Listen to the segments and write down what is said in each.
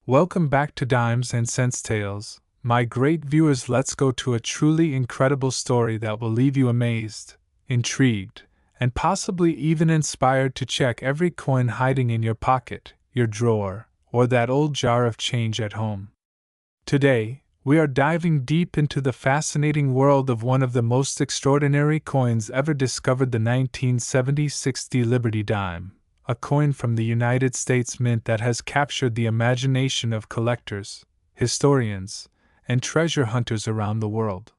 Welcome back to Dimes and Cents Tales, my great viewers. Let's go to a truly incredible story that will leave you amazed, intrigued, and possibly even inspired to check every coin hiding in your pocket, your drawer, or that old jar of change at home. Today, we are diving deep into the fascinating world of one of the most extraordinary coins ever discovered, the 1976 Liberty Dime, a coin from the United States Mint that has captured the imagination of collectors, historians, and treasure hunters around the world.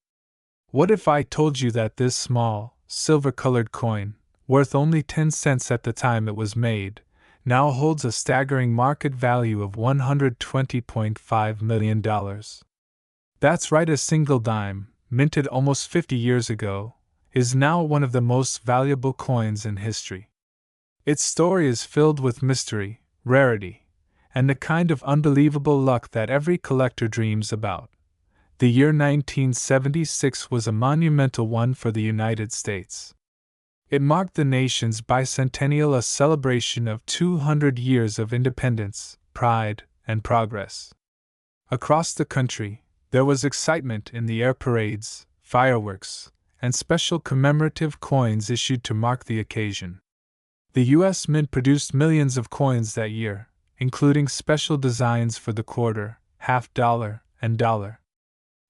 What if I told you that this small, silver-colored coin, worth only 10 cents at the time it was made, now holds a staggering market value of $120.5 million? That's right, a single dime, minted almost 50 years ago, is now one of the most valuable coins in history. Its story is filled with mystery, rarity, and the kind of unbelievable luck that every collector dreams about. The year 1976 was a monumental one for the United States. It marked the nation's bicentennial, a celebration of 200 years of independence, pride, and progress. Across the country, there was excitement in the air, parades, fireworks, and special commemorative coins issued to mark the occasion. The U.S. Mint produced millions of coins that year, including special designs for the quarter, half dollar, and dollar.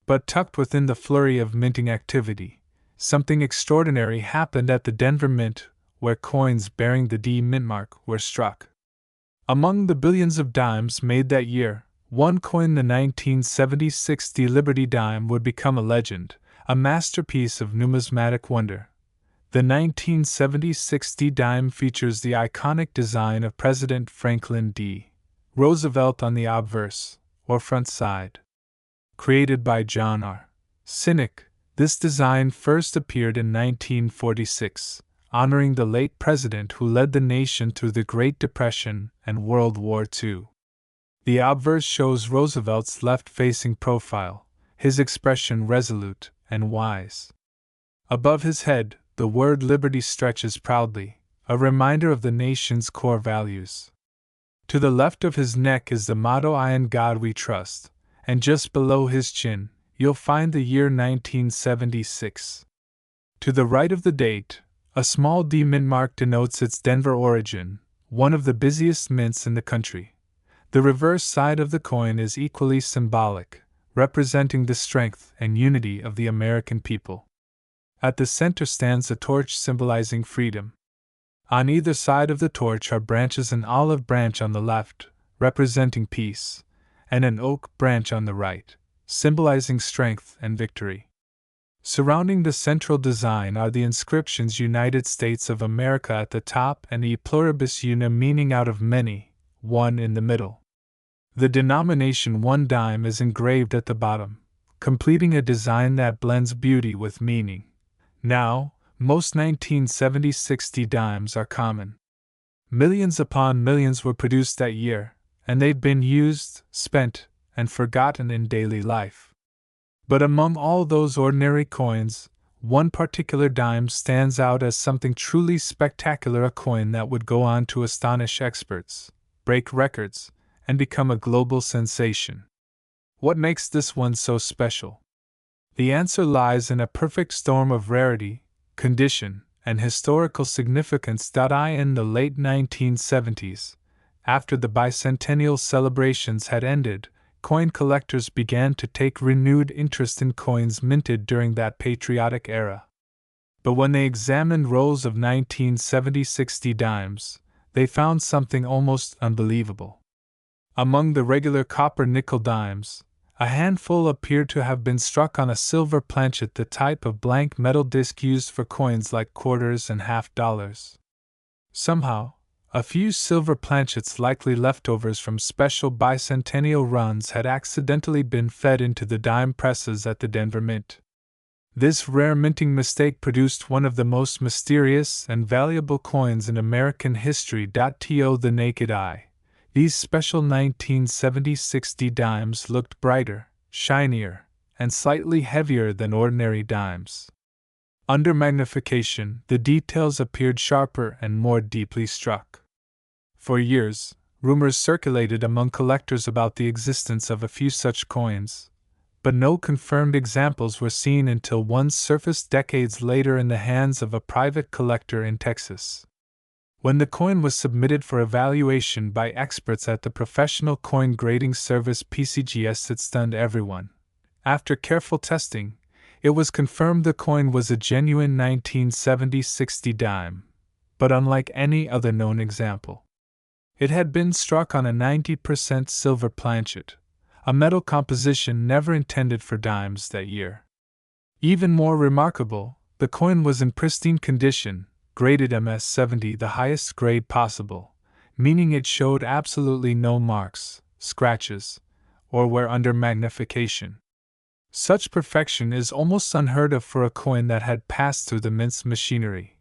But tucked within the flurry of minting activity, something extraordinary happened at the Denver Mint, where coins bearing the D Mint mark were struck. Among the billions of dimes made that year, one coin, the 1976 Liberty Dime, would become a legend, a masterpiece of numismatic wonder. The 1976 dime features the iconic design of President Franklin D. Roosevelt on the obverse, or front side. Created by John R. Sinek, this design first appeared in 1946, honoring the late president who led the nation through the Great Depression and World War II. The obverse shows Roosevelt's left-facing profile, his expression resolute and wise. Above his head, the word liberty stretches proudly, a reminder of the nation's core values. To the left of his neck is the motto, "I in God we trust," and just below his chin, you'll find the year 1976. To the right of the date, a small D mint mark denotes its Denver origin, one of the busiest mints in the country. The reverse side of the coin is equally symbolic, representing the strength and unity of the American people. At the center stands a torch symbolizing freedom. On either side of the torch are branches: an olive branch on the left, representing peace, and an oak branch on the right, symbolizing strength and victory. Surrounding the central design are the inscriptions "United States of America" at the top and "E pluribus una," meaning out of many, one in the middle. The denomination 1 dime is engraved at the bottom, completing a design that blends beauty with meaning. Now, most 1976 dimes are common. Millions upon millions were produced that year, and they've been used, spent, and forgotten in daily life. But among all those ordinary coins, one particular dime stands out as something truly spectacular, a coin that would go on to astonish experts, break records, and become a global sensation. What makes this one so special? The answer lies in a perfect storm of rarity, condition, and historical significance. In the late 1970s, after the bicentennial celebrations had ended, coin collectors began to take renewed interest in coins minted during that patriotic era. But when they examined rolls of 1976 dimes, they found something almost unbelievable. Among the regular copper-nickel dimes, a handful appeared to have been struck on a silver planchet, the type of blank metal disc used for coins like quarters and half dollars. Somehow, a few silver planchets, likely leftovers from special bicentennial runs, had accidentally been fed into the dime presses at the Denver Mint. This rare minting mistake produced one of the most mysterious and valuable coins in American history. To the naked eye, these special 1976 dimes looked brighter, shinier, and slightly heavier than ordinary dimes. Under magnification, the details appeared sharper and more deeply struck. For years, rumors circulated among collectors about the existence of a few such coins, but no confirmed examples were seen until one surfaced decades later in the hands of a private collector in Texas. When the coin was submitted for evaluation by experts at the professional coin grading service PCGS, it stunned everyone. After careful testing, it was confirmed the coin was a genuine 1970 60 dime, but unlike any other known example. It had been struck on a 90% silver planchet, a metal composition never intended for dimes that year. Even more remarkable, the coin was in pristine condition, graded MS-70, the highest grade possible, meaning it showed absolutely no marks, scratches, or wear under magnification. Such perfection is almost unheard of for a coin that had passed through the mint's machinery.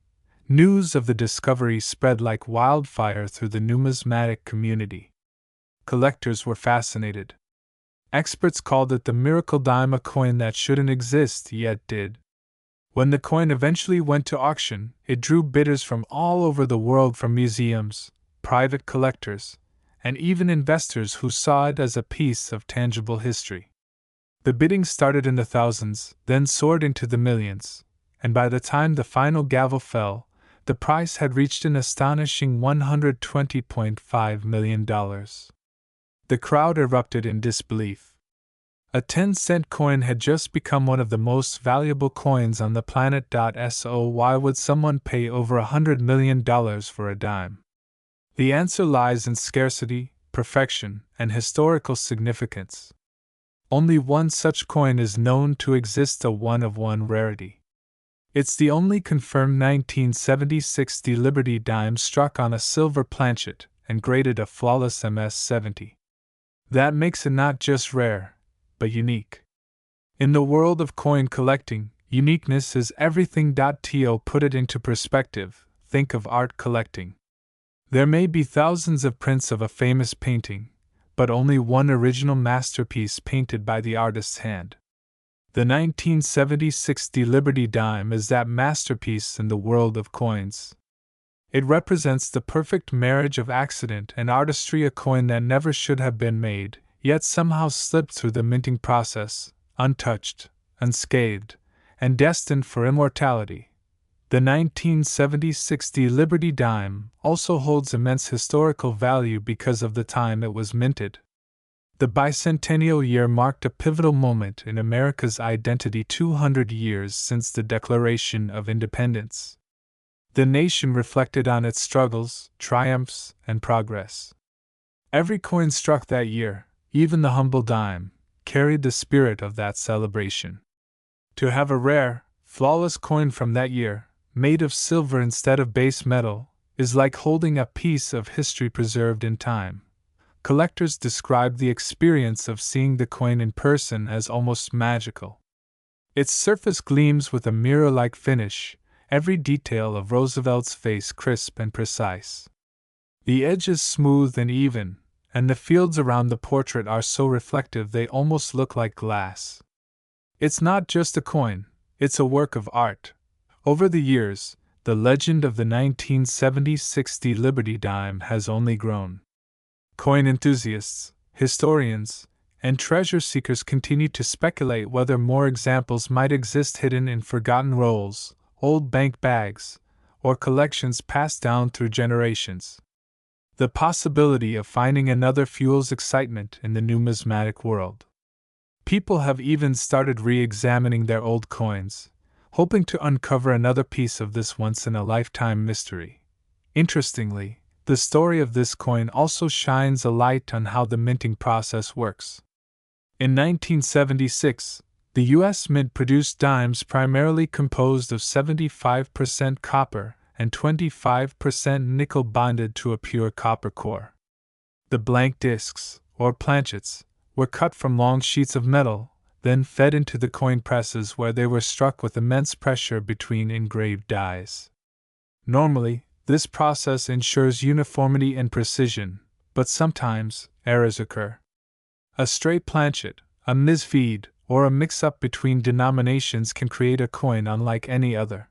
News of the discovery spread like wildfire through the numismatic community. Collectors were fascinated. Experts called it the miracle dime, a coin that shouldn't exist yet did. When the coin eventually went to auction, it drew bidders from all over the world, from museums, private collectors, and even investors who saw it as a piece of tangible history. The bidding started in the thousands, then soared into the millions, and by the time the final gavel fell, the price had reached an astonishing $120.5 million. The crowd erupted in disbelief. A 10-cent coin had just become one of the most valuable coins on the planet. So why would someone pay over $100 million for a dime? The answer lies in scarcity, perfection, and historical significance. Only one such coin is known to exist, a one-of-one rarity. It's the only confirmed 1970 60 Liberty dime struck on a silver planchet and graded a flawless MS-70. That makes it not just rare, but unique. In the world of coin collecting, uniqueness is everything. To put it into perspective, think of art collecting. There may be thousands of prints of a famous painting, but only one original masterpiece painted by the artist's hand. The 1970 60 Liberty dime is that masterpiece in the world of coins. It represents the perfect marriage of accident and artistry, a coin that never should have been made, yet somehow slipped through the minting process, untouched, unscathed, and destined for immortality. The 1970 60 Liberty dime also holds immense historical value because of the time it was minted. The bicentennial year marked a pivotal moment in America's identity, 200 years since the Declaration of Independence. The nation reflected on its struggles, triumphs, and progress. Every coin struck that year, even the humble dime, carried the spirit of that celebration. To have a rare, flawless coin from that year, made of silver instead of base metal, is like holding a piece of history preserved in time. Collectors describe the experience of seeing the coin in person as almost magical. Its surface gleams with a mirror-like finish, every detail of Roosevelt's face crisp and precise. The edges smooth and even, and the fields around the portrait are so reflective they almost look like glass. It's not just a coin, it's a work of art. Over the years, the legend of the 1970 60 Liberty dime has only grown. Coin enthusiasts, historians, and treasure seekers continue to speculate whether more examples might exist hidden in forgotten rolls, old bank bags, or collections passed down through generations. The possibility of finding another fuels excitement in the numismatic world. People have even started re-examining their old coins, hoping to uncover another piece of this once-in-a-lifetime mystery. Interestingly, the story of this coin also shines a light on how the minting process works. In 1976, the U.S. Mint produced dimes primarily composed of 75% copper and 25% nickel bonded to a pure copper core. The blank discs, or planchets, were cut from long sheets of metal, then fed into the coin presses where they were struck with immense pressure between engraved dies. Normally, this process ensures uniformity and precision, but sometimes errors occur. A stray planchet, a misfeed, or a mix-up between denominations can create a coin unlike any other.